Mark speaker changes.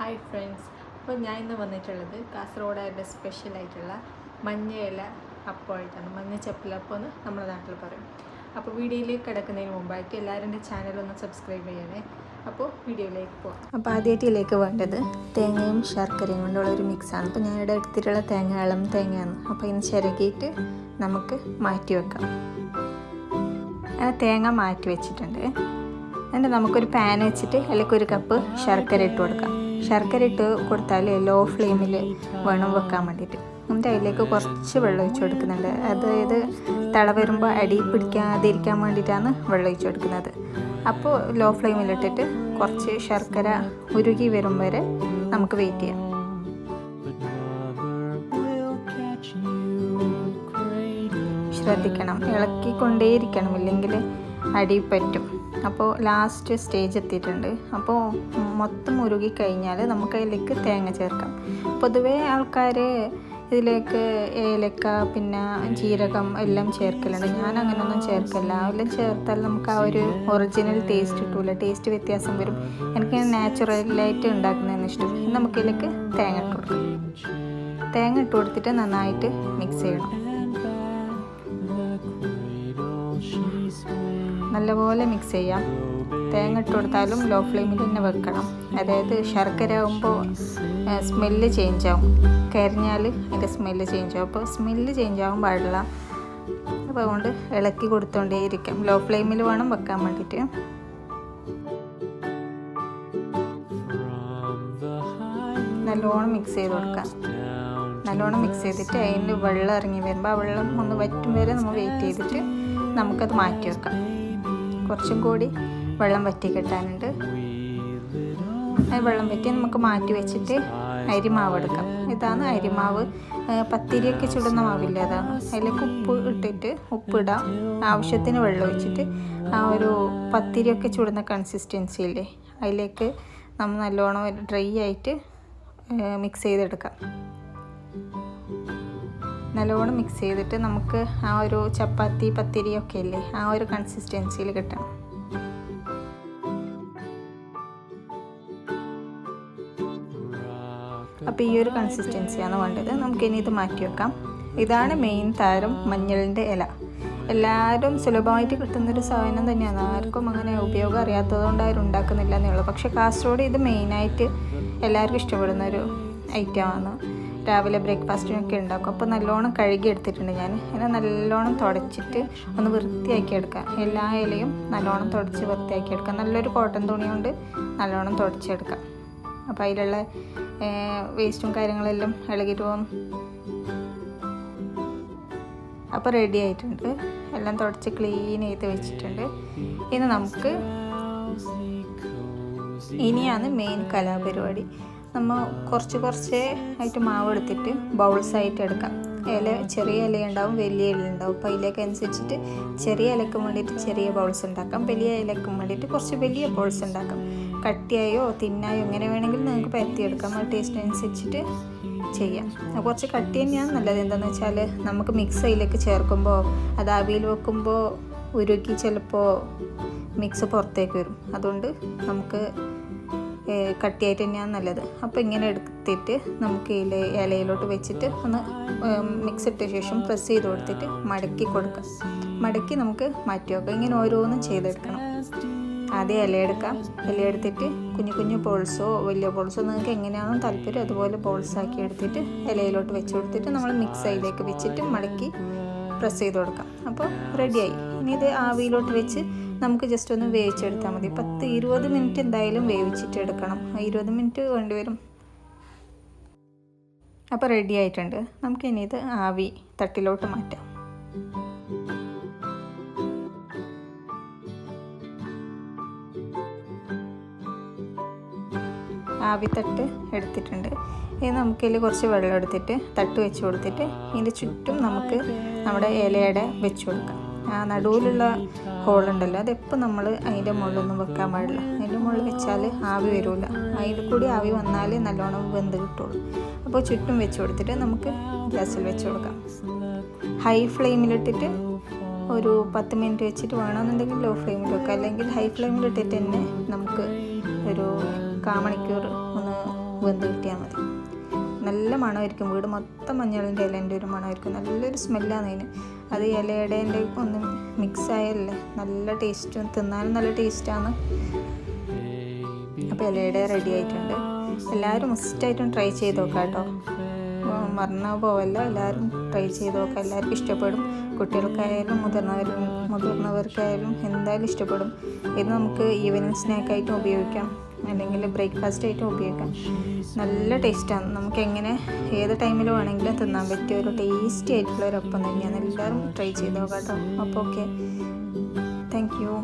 Speaker 1: Hi friends, അപ്പോൾ ഞാൻ ഇന്ന് വന്നിട്ടുള്ളത് കാസർഗോഡുകാരുടെ സ്പെഷ്യലായിട്ടുള്ള മഞ്ഞ ഇല അപ്പമായിട്ടാണ്. മഞ്ഞ ചപ്പിലപ്പം എന്ന് നമ്മുടെ നാട്ടിൽ പറയും. അപ്പോൾ വീഡിയോയിലേക്ക് കിടക്കുന്നതിന് മുമ്പായിട്ട് എല്ലാവരും എൻ്റെ ചാനലൊന്ന് സബ്സ്ക്രൈബ് ചെയ്യണേ. അപ്പോൾ വീഡിയോയിലേക്ക് പോകാം. അപ്പോൾ ആദ്യമായിട്ടിലേക്ക് വേണ്ടത് തേങ്ങയും ശർക്കരയും കൊണ്ടുള്ള ഒരു മിക്സാണ്. അപ്പോൾ ഞാനിവിടെ എടുത്തിട്ടുള്ള തേങ്ങ ഇളം തേങ്ങയാണ്. അപ്പോൾ ഇന്ന് ചിരകിയിട്ട് നമുക്ക് മാറ്റി വെക്കാം. അങ്ങനെ തേങ്ങ മാറ്റി വെച്ചിട്ടുണ്ട്. എന്നിട്ട് നമുക്കൊരു പാൻ വെച്ചിട്ട് അതിലേക്ക് ഒരു കപ്പ് ശർക്കര ഇട്ട് കൊടുക്കാം. ശർക്കര ഇട്ട് കൊടുത്താൽ ലോ ഫ്ലെയിമിൽ വേണം വെക്കാൻ വേണ്ടിയിട്ട്. എന്നിട്ട് അതിലേക്ക് കുറച്ച് വെള്ളം ഒഴിച്ച് കൊടുക്കുന്നുണ്ട്. അതായത് തള വരുമ്പോൾ അടി പിടിക്കാതിരിക്കാൻ വേണ്ടിയിട്ടാണ് വെള്ളം ഒഴിച്ച് കൊടുക്കുന്നത്. അപ്പോൾ ലോ ഫ്ലെയിമിലിട്ടിട്ട് കുറച്ച് ശർക്കര ഉരുകി വരും വരെ നമുക്ക് വെയിറ്റ് ചെയ്യാം. ശ്രദ്ധിക്കണം, ഇളക്കിക്കൊണ്ടേയിരിക്കണം, ഇല്ലെങ്കിൽ അടി പറ്റും. അപ്പോൾ ലാസ്റ്റ് സ്റ്റേജ് എത്തിയിട്ടുണ്ട്. അപ്പോൾ മൊത്തം ഉരുകി കഴിഞ്ഞാൽ നമുക്ക് അതിലേക്ക് തേങ്ങ ചേർക്കാം. പൊതുവേ ആൾക്കാർ ഇതിലേക്ക് ഏലക്ക പിന്നെ ജീരകം എല്ലാം ചേർക്കലുണ്ട്. ഞാൻ അങ്ങനെയൊന്നും ചേർക്കില്ല. എല്ലാം ചേർത്താൽ നമുക്ക് ആ ഒരു ഒറിജിനൽ ടേസ്റ്റ് കിട്ടില്ല, ടേസ്റ്റ് വ്യത്യാസം വരും. എനിക്ക് നാച്ചുറലായിട്ട് ഉണ്ടാക്കുന്നതാണ് ഇഷ്ടം. നമുക്കിതിലേക്ക് തേങ്ങ ഇട്ട് കൊടുക്കാം. തേങ്ങ ഇട്ട് കൊടുത്തിട്ട് നന്നായിട്ട് മിക്സ് ചെയ്യണം. നല്ലപോലെ മിക്സ് ചെയ്യാം. തേങ്ങ ഇട്ട് കൊടുത്താലും ലോ ഫ്ലെയിമിൽ തന്നെ വെക്കണം. അതായത് ശർക്കര ആകുമ്പോൾ സ്മെല്ല് ചേഞ്ച് ആവും. കരിഞ്ഞാൽ അതിൻ്റെ സ്മെല്ല് ചേഞ്ച് ആവും. അപ്പോൾ സ്മെല്ല് ചേഞ്ച് ആവാൻ പാടില്ല. അപ്പോൾ അതുകൊണ്ട് ഇളക്കി കൊടുത്തോണ്ടേയിരിക്കാം. ലോ ഫ്ലെയിമിൽ വേണം വെക്കാൻ വേണ്ടിയിട്ട്. നല്ലോണം മിക്സ് ചെയ്ത് കൊടുക്കാം. നല്ലോണം മിക്സ് ചെയ്തിട്ട് അതിന് വെള്ളം ഇറങ്ങി വരുമ്പോൾ ആ വെള്ളം ഒന്ന് വറ്റും വരെ നമ്മൾ വെയിറ്റ് ചെയ്തിട്ട് നമുക്കത് മാറ്റി വെക്കാം. കുറച്ചും കൂടി വെള്ളം വറ്റി കിട്ടാനുണ്ട്. വെള്ളം വറ്റി നമുക്ക് മാറ്റി വെച്ചിട്ട് അരിമാവ് എടുക്കാം. ഇതാണ് അരിമാവ്. പത്തിരിയൊക്കെ ചുടുന്ന മാവില്ല, അതാണ്. അതിലേക്ക് ഉപ്പ് ഇട്ടിട്ട് ഉപ്പിടാം. ആവശ്യത്തിന് വെള്ളം ഒഴിച്ചിട്ട് ആ ഒരു പത്തിരിയൊക്കെ ചുടുന്ന കൺസിസ്റ്റൻസി ഇല്ലേ, അതിലേക്ക് നമ്മൾ നല്ലോണം ഡ്രൈ ആയിട്ട് മിക്സ് ചെയ്തെടുക്കാം. നല്ലോണം മിക്സ് ചെയ്തിട്ട് നമുക്ക് ആ ഒരു ചപ്പാത്തി പത്തിരിയൊക്കെ ഇല്ലേ, ആ ഒരു കൺസിസ്റ്റൻസിയിൽ കിട്ടണം. അപ്പോൾ ഈ ഒരു കൺസിസ്റ്റൻസിയാണ് വേണ്ടത്. നമുക്കിനി ഇത് മാറ്റി വെക്കാം. ഇതാണ് മെയിൻ താരം, മഞ്ഞളിൻ്റെ ഇല. എല്ലാവരും സുലഭമായിട്ട് കിട്ടുന്നൊരു സാധനം തന്നെയാണ്. ആർക്കും അങ്ങനെ ഉപയോഗം അറിയാത്തതുകൊണ്ട് ആരും ഉണ്ടാക്കുന്നില്ല എന്നുള്ളൂ. പക്ഷേ കാസർഗോഡ് ഇത് മെയിനായിട്ട് എല്ലാവർക്കും ഇഷ്ടപ്പെടുന്ന ഒരു ഐറ്റമാണ്. രാവിലെ ബ്രേക്ക്ഫാസ്റ്റിനൊക്കെ ഉണ്ടാക്കും. അപ്പോൾ നല്ലോണം കഴുകി എടുത്തിട്ടുണ്ട് ഞാൻ. അതിനെ നല്ലോണം തുടച്ചിട്ട് ഒന്ന് വൃത്തിയാക്കി എടുക്കാം. എല്ലാ ഇലയും നല്ലോണം തുടച്ച് വൃത്തിയാക്കി എടുക്കാം. നല്ലൊരു കോട്ടൺ തുണി കൊണ്ട് നല്ലോണം തുടച്ചെടുക്കാം. അപ്പോൾ അതിലുള്ള വേസ്റ്റും കാര്യങ്ങളെല്ലാം ഇളകിയിട്ട് പോകും. അപ്പോൾ റെഡി ആയിട്ടുണ്ട്. എല്ലാം തുടച്ച് ക്ലീൻ ചെയ്ത് വെച്ചിട്ടുണ്ട്. ഇനി നമുക്ക് ഇനിയാണ് മെയിൻ കലാപരിപാടി. നമ്മൾ കുറച്ച് ആയിട്ട് മാവ് എടുത്തിട്ട് ബൗൾസായിട്ട് എടുക്കാം. ഇല ചെറിയ ഇല ഉണ്ടാവും, വലിയ ഇല ഉണ്ടാവും. അപ്പോൾ അതിലേക്ക് അനുസരിച്ചിട്ട് ചെറിയ ഇലക്ക് വേണ്ടിയിട്ട് ചെറിയ ബൗൾസ് ഉണ്ടാക്കാം, വലിയ ഇലക്ക് വേണ്ടിയിട്ട് കുറച്ച് വലിയ ബൗൾസ് ഉണ്ടാക്കാം. കട്ടിയായോ തിന്നായോ എങ്ങനെ വേണമെങ്കിലും നിങ്ങൾക്ക് പരത്തിയെടുക്കാം. ആ ടേസ്റ്റിനനുസരിച്ചിട്ട് ചെയ്യാം. കുറച്ച് കട്ടി തന്നെയാണ് നല്ലത്. എന്താണെന്ന് വെച്ചാൽ നമുക്ക് മിക്സ് അതിലേക്ക് ചേർക്കുമ്പോൾ അത് ആവിയിൽ വെക്കുമ്പോൾ ഉരുക്കി ചിലപ്പോൾ മിക്സ് പുറത്തേക്ക് വരും. അതുകൊണ്ട് നമുക്ക് കട്ടിയായിട്ട് തന്നെയാണ് നല്ലത്. അപ്പോൾ ഇങ്ങനെ എടുത്തിട്ട് നമുക്ക് ഇലയിലോട്ട് വെച്ചിട്ട് ഒന്ന് മിക്സ് ഇട്ട ശേഷം പ്രസ് ചെയ്ത് കൊടുത്തിട്ട് മടക്കി കൊടുക്കാം. മടക്കി നമുക്ക് മാറ്റി വെക്കാം. ഇങ്ങനെ ഓരോന്നും ചെയ്തെടുക്കണം. ആദ്യം ഇല എടുക്കാം. ഇല എടുത്തിട്ട് കുഞ്ഞു കുഞ്ഞു ബോൾസോ വലിയ ബോൾസോ നിങ്ങൾക്ക് എങ്ങനെയാണോ താല്പര്യം അതുപോലെ ബോൾസാക്കി എടുത്തിട്ട് ഇലയിലോട്ട് വെച്ച് കൊടുത്തിട്ട് നമ്മൾ മിക്സ് അതിലേക്ക് വെച്ചിട്ട് മടക്കി പ്രസ് ചെയ്ത് കൊടുക്കാം. അപ്പോൾ റെഡിയായി. ഇനി ഇത് ആവിയിലോട്ട് വെച്ച് നമുക്ക് ജസ്റ്റ് ഒന്ന് വേവിച്ചെടുത്താൽ മതി. 10-20 മിനിറ്റ് എന്തായാലും വേവിച്ചിട്ട് എടുക്കണം. 20 മിനിറ്റ് വേണ്ടി വരും. അപ്പോൾ റെഡി ആയിട്ടുണ്ട്. നമുക്ക് ഇനി ഇത് ആവി തട്ടിലോട്ട് മാറ്റാം. ആവിത്തട്ട് എടുത്തിട്ടുണ്ട്. ഇനി നമുക്കതിൽ കുറച്ച് വെള്ളം എടുത്തിട്ട് തട്ട് വെച്ച് കൊടുത്തിട്ട് ഇതിൻ്റെ ചുറ്റും നമുക്ക് നമ്മുടെ ഇലയുടെ വെച്ച് കൊടുക്കാം. ആ നടുവിലുള്ള ഹോളുണ്ടല്ലോ, അതെപ്പോൾ നമ്മൾ അതിൻ്റെ മുകളിലൊന്നും വെക്കാൻ പാടില്ല. അതിൻ്റെ മുകളിൽ വെച്ചാൽ ആവി വരില്ല. അതിൽ കൂടി ആവി വന്നാൽ നല്ലോണം വെന്ത് കിട്ടുള്ളൂ. അപ്പോൾ ചുറ്റും വെച്ച് കൊടുത്തിട്ട് നമുക്ക് ഗ്യാസിൽ വെച്ച് കൊടുക്കാം. ഹൈ ഫ്ലെയിമിലിട്ടിട്ട് ഒരു 10 മിനിറ്റ് വെച്ചിട്ട് വേണമെന്നുണ്ടെങ്കിൽ ലോ ഫ്ലെയിമിൽ വെക്കാം. അല്ലെങ്കിൽ ഹൈ ഫ്ലെയിമിലിട്ടിട്ട് തന്നെ നമുക്ക് ഒരു 1/4 മണിക്കൂർ ഒന്ന് വെന്ത് കിട്ടിയാൽ മതി. നല്ല മണമായിരിക്കും, വീട് മൊത്തം മഞ്ഞളിൻ്റെ ഇലേൻ്റെ ഒരു മണമായിരിക്കും, നല്ലൊരു സ്മെല്ലാണ് അതിന്. അത് ഇലയുടെ ഒന്ന് മിക്സ് ആയല്ലേ നല്ല ടേസ്റ്റും, തിന്നാനും നല്ല ടേസ്റ്റാണ്. അപ്പോൾ ഇലയുടെ റെഡി ആയിട്ടുണ്ട്. എല്ലാവരും മസ്റ്റായിട്ടും ട്രൈ ചെയ്ത് നോക്കാം കേട്ടോ, മറന്നു പോവല്ല. എല്ലാവരും ട്രൈ ചെയ്ത് നോക്കാം, എല്ലാവർക്കും ഇഷ്ടപ്പെടും. കുട്ടികൾക്കായാലും മുതിർന്നവർക്കായാലും എന്തായാലും ഇഷ്ടപ്പെടും. ഇത് നമുക്ക് ഈവനിങ് സ്നാക്കായിട്ടും ഉപയോഗിക്കാം, അല്ലെങ്കിൽ ബ്രേക്ക്ഫാസ്റ്റ് ആയിട്ടും ഉപയോഗിക്കാം. നല്ല ടേസ്റ്റാണ്, നമുക്ക് എങ്ങനെ ഏത് ടൈമിൽ വേണമെങ്കിലും തിന്നാൻ പറ്റിയ ഒരു ടേസ്റ്റി ആയിട്ടുള്ള ഒരു അപ്പം തന്നെയാണ്. എല്ലാവരും ട്രൈ ചെയ്ത് നോക്കാം കേട്ടോ. അപ്പോൾ ഓക്കെ, താങ്ക് യു.